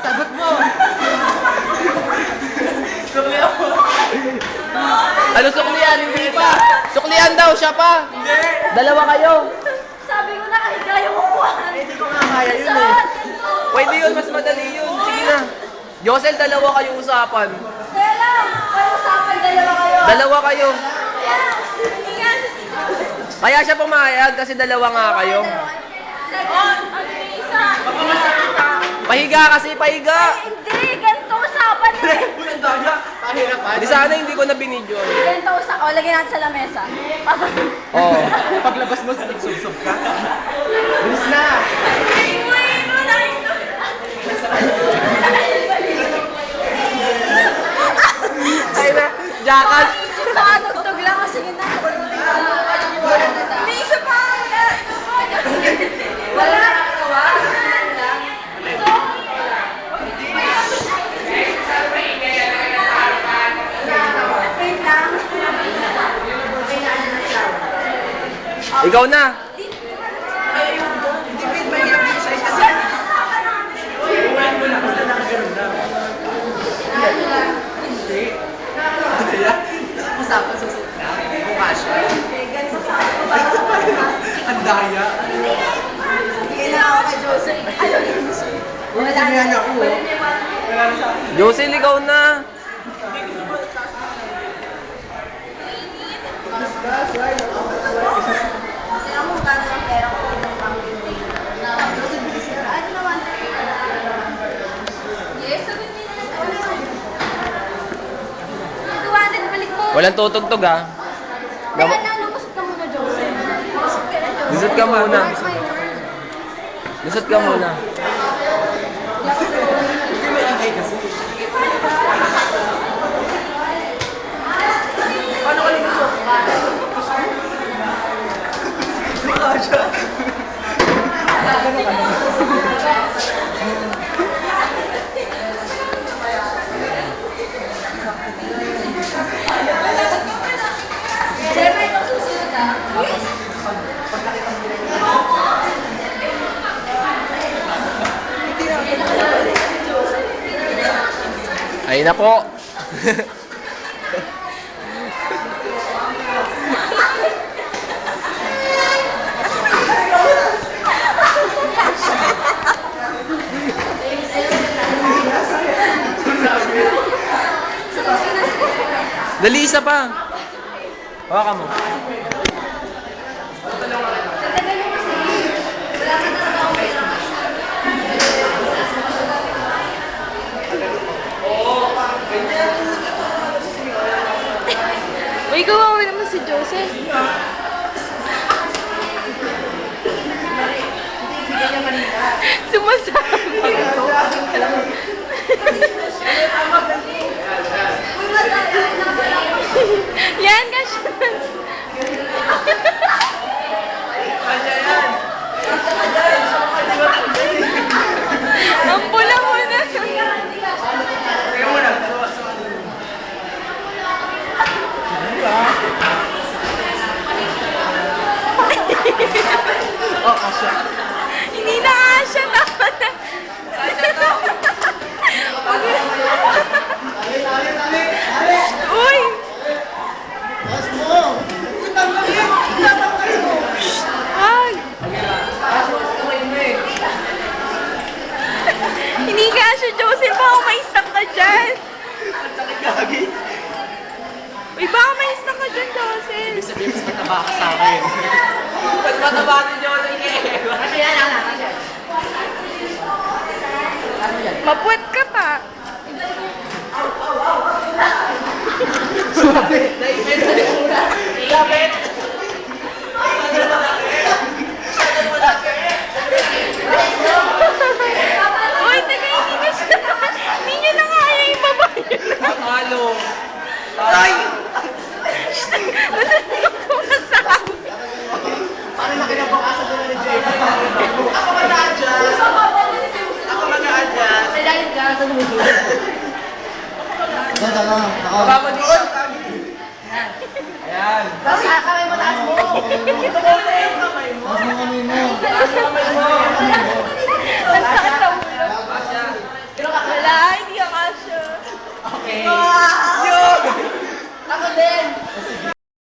Sagot mo! Ano suklian? Hindi pa! Suklian daw, siya pa! Hindi! Dalawa kayo! Sabi ko na kahiga yung upuan. Hindi ko nga kaya yun eh. Pwede yun, mas madali yun. Sige na. Josel, dalawa kayo usapan. Stella, may usapan dalawa kayo. Dalawa kayo. Kaya, hindi yan. Kaya siya pumayag kasi dalawa nga kayo. Isa. Pahiga kasi, pahiga! Hindi, ganito usapan eh. Ang daya! Pahirapan. Di sana hindi ko na binidyo. Ganito usapan. O, lagyan natin sa lamesa. Oo. Paglabas mo, sub ka. Bilis na! Ay na, jackal. Nakatugtog lang kasi yun na. Hindi, isa pa. Wala. Wait lang. Ikaw na. Usapan susok na. Mukha siya. Ang daya. Hindi na ako kay Joseph. Wala na ako. Josel, ikaw na. Tingnan mo kung gaano ang pera ko ng pang-building. Ano naman? Yes, sabi niya. 200, balik mo. Walang tutugtog ha. Kaya na, lumusot ka muna, Joseph. Lumusot ka na, Joseph. Lusot ka muna. Where's my word? Lusot ka muna. Hindi may ingay kasi. Paano ka lumusok? Mukha siya. Siyempre, itong susunod ah. Ayun na po. Dali, isa pa. Hawakan mo. Tatagal mo kasi. Wala ka talaga akong pera. Uy, kawawa naman si Joseph. Sumasabi. Yan, kasi. Ang pula mo na. Oh, asya. Hindi na asya, tama na. Uy! Ay! Hindi ka asya, Joseph. Baka may stuck ka dyan. Ang sakit gagi. Uy, baka may stuck ka dyan, Joseph. Ibig sabihin, mas mataba ka sa akin. Mas mataba si Josel kay Mapuwet ka pa. Sumabi. Lapit. Uy, nagaiinis na. Hindi niya na kaya yung babae. Halo. Ay! Nasasakot. Paano na kinabakasan doon ni Jay? Ako mag-a-adjust. Ako mag-a-adjust. May dahil ka sa lumusunod. Baba mo doon. Ayan. Tapos kamay mo Ito ko,